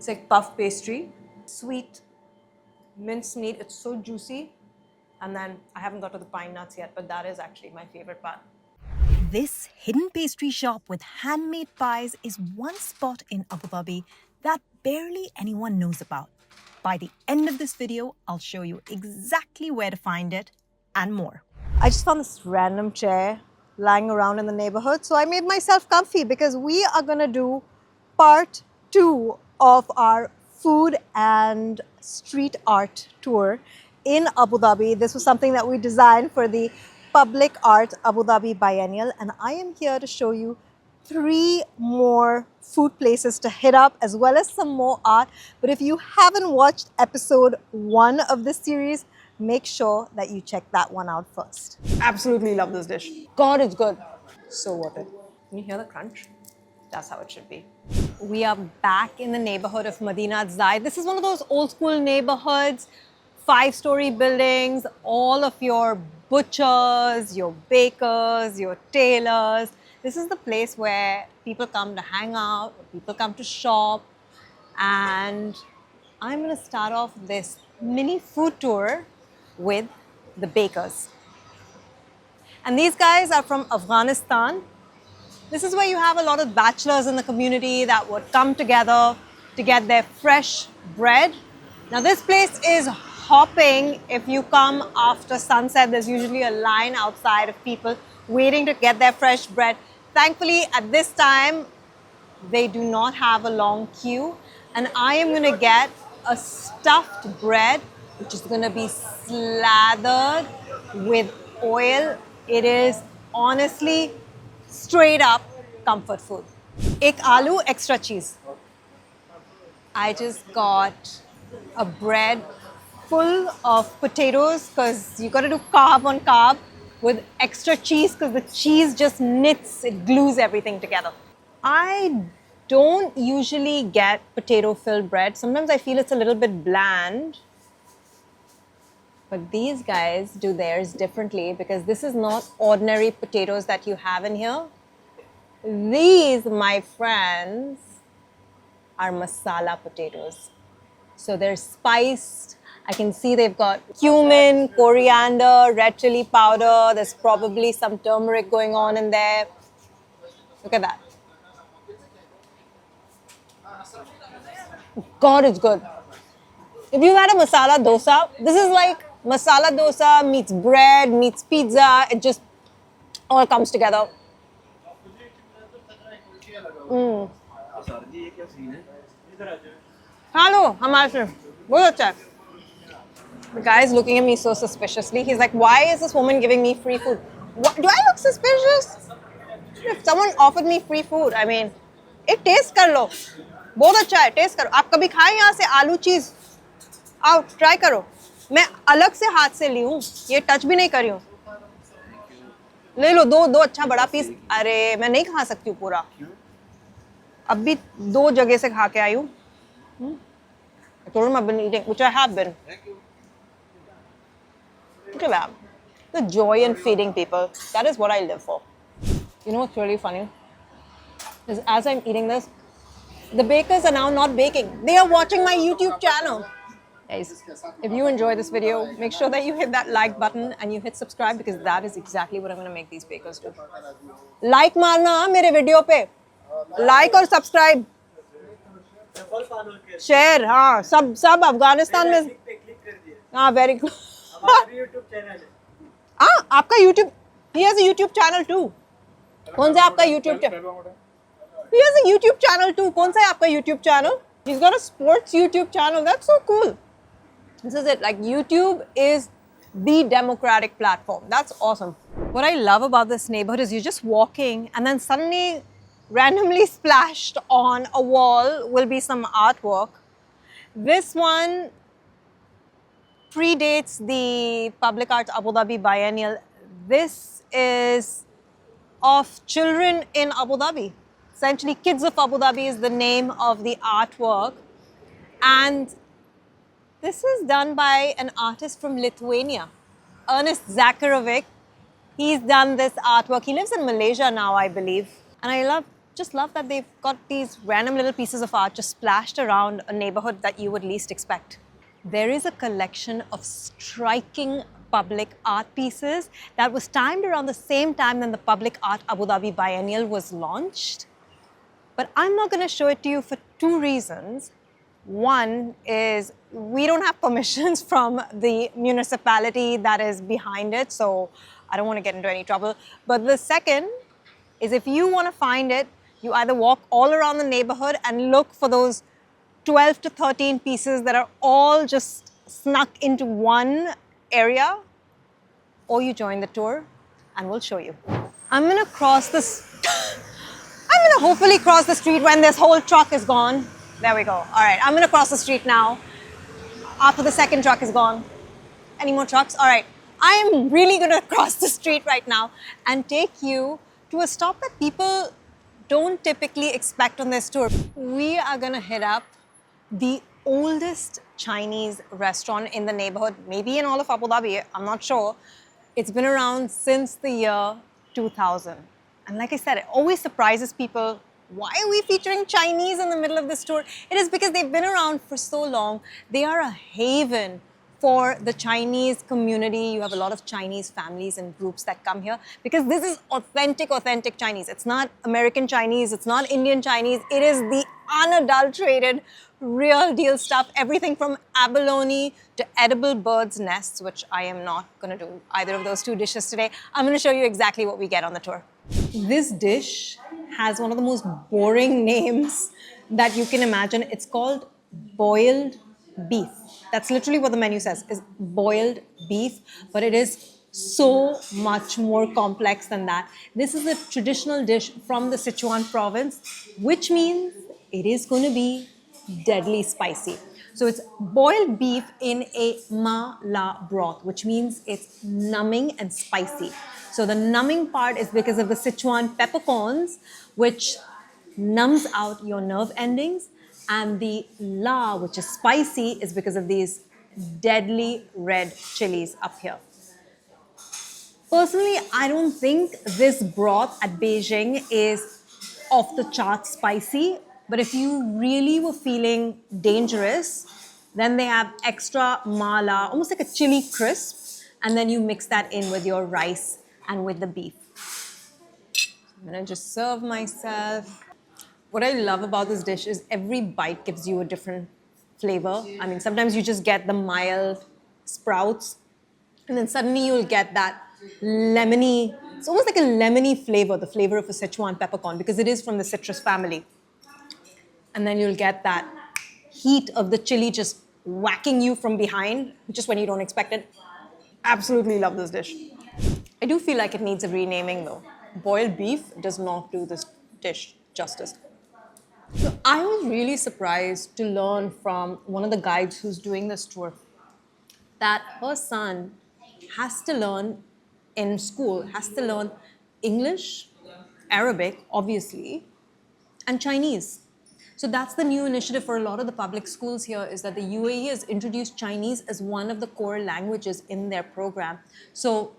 It's like puff pastry, sweet minced meat. It's so juicy. And then I haven't got to the pine nuts yet, but that is actually my favorite part. This hidden pastry shop with handmade pies is one spot in Abu Dhabi that barely anyone knows about. By the end of this video, I'll show you exactly where to find it and more. I just found this random chair lying around in the neighborhood, so I made myself comfy because we are gonna do part 2 of our food and street art tour in Abu Dhabi. This was something that we designed for the Public Art Abu Dhabi Biennial, and I am here to show you 3 more food places to hit up as well as some more art. But if you haven't watched episode 1 of this series, make sure that you check that one out first. Absolutely love this dish. God, it's good. So worth it. Can you hear the crunch? That's how it should be. We are back in the neighborhood of Madinat Zaid. This is one of those old school neighborhoods, 5-story buildings, all of your butchers, your bakers, your tailors. This is the place where people come to hang out, people come to shop. And I'm gonna start off this mini food tour with the bakers. And these guys are from Afghanistan. This is where you have a lot of bachelors in the community that would come together to get their fresh bread. Now this place is hopping. If you come after sunset, there's usually a line outside of people waiting to get their fresh bread. Thankfully, at this time, they do not have a long queue. And I am gonna get a stuffed bread, which is gonna be slathered with oil. It is honestly straight up comfort food. Ek aloo, extra cheese. I just got a bread full of potatoes because you gotta do carb on carb with extra cheese because the cheese just knits, it glues everything together. I don't usually get potato filled bread. Sometimes I feel it's a little bit bland. But these guys do theirs differently because this is not ordinary potatoes that you have in here. These, my friends, are masala potatoes. So they're spiced. I can see they've got cumin, coriander, red chili powder. There's probably some turmeric going on in there. Look at that. God, it's good. If you've had a masala dosa, this is like masala dosa meets bread, meets pizza. It just all comes together. Hello, हमारे बहुत अच्छा है. The guy is looking at me so suspiciously. He's like, why is this woman giving me free food? What, do I look suspicious? If someone offered me free food, I mean, एक taste कर लो. बहुत अच्छा है, taste करो. आप कभी खाएं यहाँ से आलू चीज? आओ, try करो. मैं अलग से हाथ से ली हूँ. ये touch भी नहीं करी हूँ. ले लो दो अच्छा बड़ा पीस. अरे मैं नहीं खा सकती हूँ पूरा. अब भी 2 जगह से खा के आई हूँ. I told him I've been eating, which I have been. Look at that. The joy in feeding people. That is what I live for. You know what's really funny? Is as I'm eating this, the bakers are now not baking. They are watching my YouTube channel. Guys, if you enjoy this video, make sure that you hit that like button and you hit subscribe because that is exactly what I'm going to make these bakers do. Like marna mere video pe. Like or subscribe. Share, हाँ सब अफगानिस्तान में हाँ very good. हाँ आपका YouTube, he has a YouTube channel too. कौन सा आपका YouTube channel? He has a YouTube channel too. कौन सा है आपका YouTube channel? He's got a sports YouTube channel. That's so cool. This is it. Like YouTube is the democratic platform. That's awesome. What I love about this neighborhood is you're just walking and then suddenly randomly splashed on a wall will be some artwork. This one predates the Public Art Abu Dhabi Biennial. This is of children in Abu Dhabi. Essentially, Kids of Abu Dhabi is the name of the artwork. And this is done by an artist from Lithuania, Ernest Zakharovic. He's done this artwork. He lives in Malaysia now, I believe. And I love just love that they've got these random little pieces of art just splashed around a neighborhood that you would least expect. There is a collection of striking public art pieces that was timed around the same time when the Public Art Abu Dhabi Biennial was launched. But I'm not going to show it to you for two reasons. One is we don't have permissions from the municipality that is behind it, so I don't want to get into any trouble. But the second is if you want to find it, you either walk all around the neighborhood and look for those 12 to 13 pieces that are all just snuck into one area, or you join the tour and we'll show you. I'm going to cross this. I'm going to hopefully cross the street when this whole truck is gone. There we go. All right, I'm going to cross the street now after the second truck is gone. Any more trucks? All right, I am really going to cross the street right now and take you to a stop that people don't typically expect on this tour. We are going to hit up the oldest Chinese restaurant in the neighborhood, maybe in all of Abu Dhabi, I'm not sure. It's been around since the year 2000. And like I said, it always surprises people. Why are we featuring Chinese in the middle of this tour? It is because they've been around for so long. They are a haven for the Chinese community. You have a lot of Chinese families and groups that come here because this is authentic Chinese. It's not American Chinese, it's not Indian Chinese. It is the unadulterated, real deal stuff. Everything from abalone to edible birds' nests, which I am not going to do either of those two dishes today. I'm going to show you exactly what we get on the tour. This dish has one of the most boring names that you can imagine. It's called boiled beef. That's literally what the menu says, is boiled beef, but it is so much more complex than that. This is a traditional dish from the Sichuan province, which means it is going to be deadly spicy. So it's boiled beef in a ma la broth, which means it's numbing and spicy. So the numbing part is because of the Sichuan peppercorns, which numbs out your nerve endings. And the la, which is spicy, is because of these deadly red chilies up here. Personally, I don't think this broth at Beijing is off the chart spicy. But if you really were feeling dangerous, then they have extra mala, almost like a chili crisp, and then you mix that in with your rice and with the beef. I'm gonna just serve myself. What I love about this dish is every bite gives you a different flavor. I mean, sometimes you just get the mild sprouts, and then suddenly you'll get that lemony, it's almost like a lemony flavor, the flavor of a Sichuan peppercorn, because it is from the citrus family. And then you'll get that heat of the chili just whacking you from behind, just when you don't expect it. Absolutely love this dish. I do feel like it needs a renaming though. Boiled beef does not do this dish justice. So I was really surprised to learn from one of the guides who's doing this tour that her son has to learn in school, has to learn English, Arabic, obviously, and Chinese. So that's the new initiative for a lot of the public schools here, is that the UAE has introduced Chinese as one of the core languages in their program. So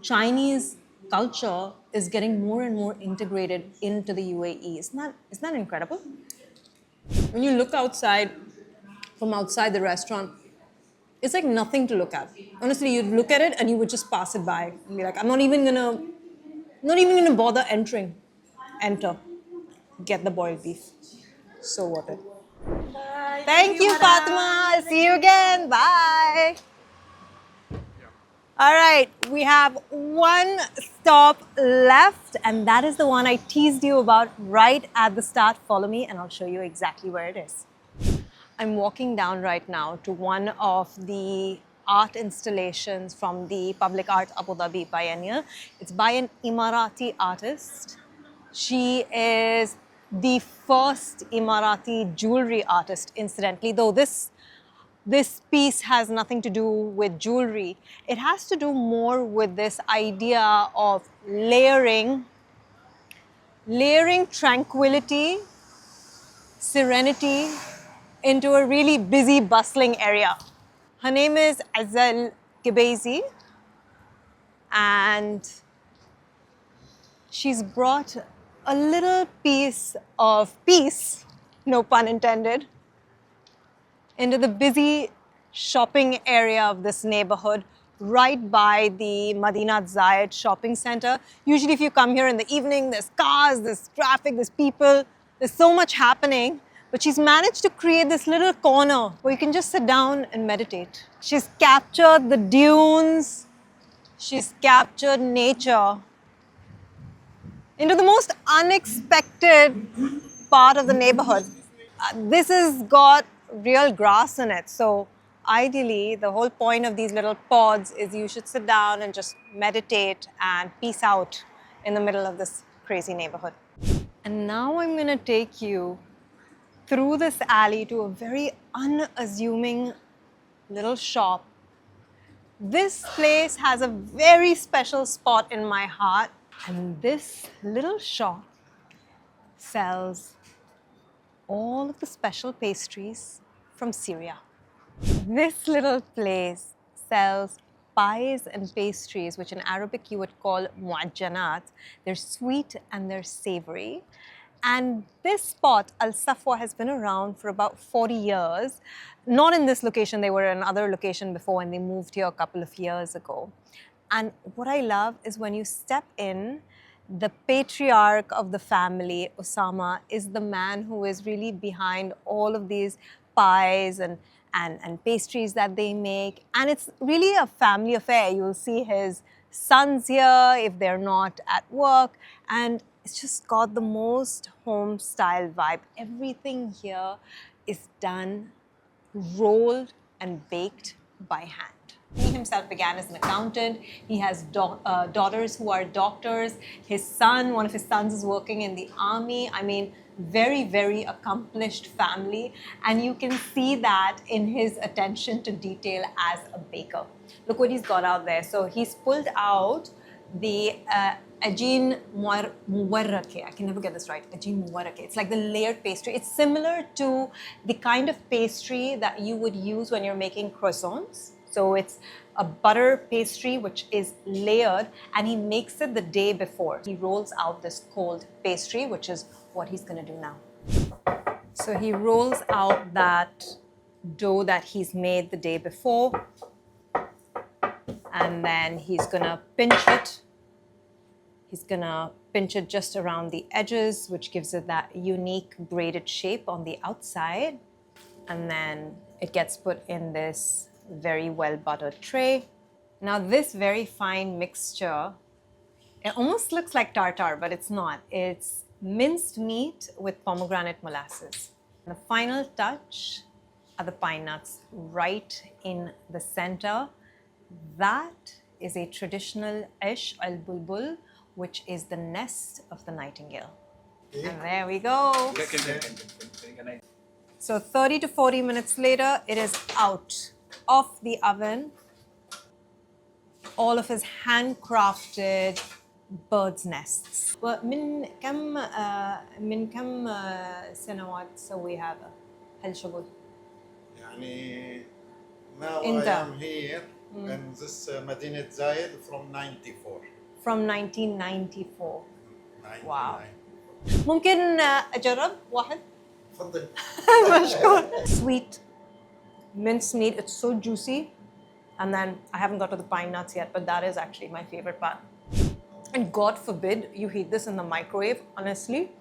Chinese culture is getting more and more integrated into the UAE. Isn't that incredible? When you look outside, from outside the restaurant, it's like nothing to look at. Honestly, you'd look at it and you would just pass it by and be like, I'm not even gonna bother entering. Enter. Get the boiled beef. So worth it. Bye. Thank you, Fatima. I'll see you again. Bye. All right, we have one stop left, and that is the one I teased you about right at the start. Follow me, and I'll show you exactly where it is. I'm walking down right now to one of the art installations from the Public Art Abu Dhabi Biennial. It's by an Emirati artist. She is the first Emirati jewelry artist, incidentally, though this piece has nothing to do with jewelry. It has to do more with this idea of layering tranquility, serenity into a really busy, bustling area. Her name is Azza Al-Qubaisi, and she's brought a little piece of peace, no pun intended, into the busy shopping area of this neighborhood right by the Madinat Zayed shopping center. Usually if you come here in the evening, there's cars, there's traffic, there's people, there's so much happening. But she's managed to create this little corner where you can just sit down and meditate. She's captured the dunes, she's captured nature into the most unexpected part of the neighborhood. This has got real grass in it. So ideally, the whole point of these little pods is you should sit down and just meditate and peace out in the middle of this crazy neighborhood. And now I'm going to take you through this alley to a very unassuming little shop. This place has a very special spot in my heart. And this little shop sells all of the special pastries from Syria. This little place sells pies and pastries, which in Arabic you would call mu'ajjanat. They're sweet and they're savory. And this spot, Al-Safwa, has been around for about 40 years. Not in this location, they were in another location before and they moved here a couple of years ago. And what I love is when you step in, the patriarch of the family, Osama, is the man who is really behind all of these pies and pastries that they make. And it's really a family affair. You'll see his sons here if they're not at work. And it's just got the most home-style vibe. Everything here is done, rolled and baked by hand. He himself began as an accountant. He has daughters who are doctors. His son, one of his sons is working in the army. I mean, very, very accomplished family. And you can see that in his attention to detail as a baker. Look what he's got out there. So he's pulled out the ajin muwarrake. I can never get this right. Ajin muwarrake. It's like the layered pastry. It's similar to the kind of pastry that you would use when you're making croissants. So it's a butter pastry which is layered, and he makes it the day before. He rolls out this cold pastry, which is what he's going to do now. So he rolls out that dough that he's made the day before, and then he's going to pinch it. He's going to pinch it just around the edges, which gives it that unique braided shape on the outside. And then it gets put in this very well buttered tray. Now this very fine mixture, it almost looks like tartar, but it's not. It's minced meat with pomegranate molasses. The final touch are the pine nuts right in the center. That is a traditional Ish al-Bulbul, which is the nest of the nightingale. And there we go. So 30 to 40 minutes later, it is out of the oven. All of his handcrafted bird's nests. من كم سنوات تسوي هذا هالشغل؟ يعني now أنت. I am here in this Madinat Zayed from 94. From 1994. 99. Wow. ممكن أجرب واحد؟ تفضل. مشكور. Sweet minced meat, it's so juicy. And then I haven't got to the pine nuts yet, but that is actually my favorite part. And God forbid you heat this in the microwave. Honestly,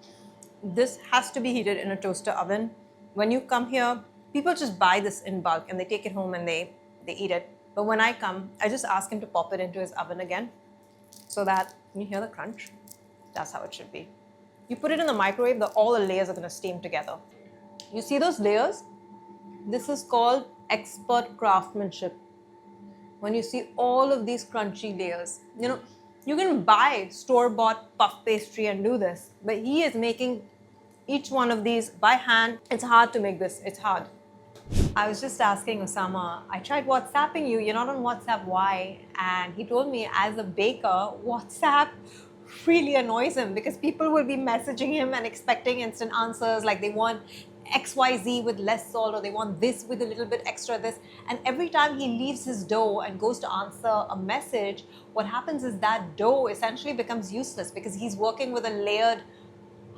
this has to be heated in a toaster oven. When you come here, people just buy this in bulk and they take it home and they eat it. But when I come, I just ask him to pop it into his oven again so that you hear the crunch. That's how it should be. You put it in the microwave, all the layers are going to steam together. You see those layers? This is called expert craftsmanship. When you see all of these crunchy layers, you know, you can buy store-bought puff pastry and do this, but he is making each one of these by hand. It's hard to make this, it's hard. I was just asking Osama, I tried WhatsApping you, you're not on WhatsApp, why? And he told me as a baker, WhatsApp really annoys him because people will be messaging him and expecting instant answers, like they want XYZ with less salt, or they want this with a little bit extra this. And every time he leaves his dough and goes to answer a message, what happens is that dough essentially becomes useless because he's working with a layered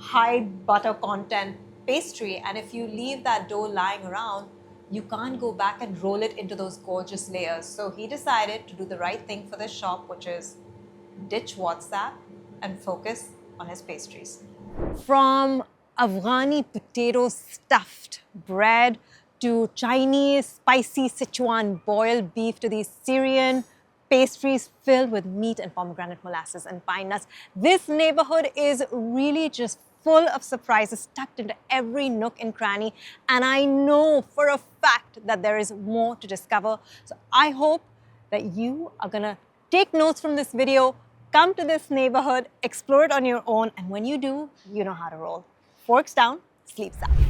high butter content pastry, and if you leave that dough lying around, you can't go back and roll it into those gorgeous layers. So he decided to do the right thing for this shop, which is ditch WhatsApp and focus on his pastries. From Afghani potato stuffed bread to Chinese spicy Sichuan boiled beef to these Syrian pastries filled with meat and pomegranate molasses and pine nuts. This neighborhood is really just full of surprises tucked into every nook and cranny, and I know for a fact that there is more to discover. So I hope that you are gonna take notes from this video, come to this neighborhood, explore it on your own, and when you do, you know how to roll. Forks down, sleeves up.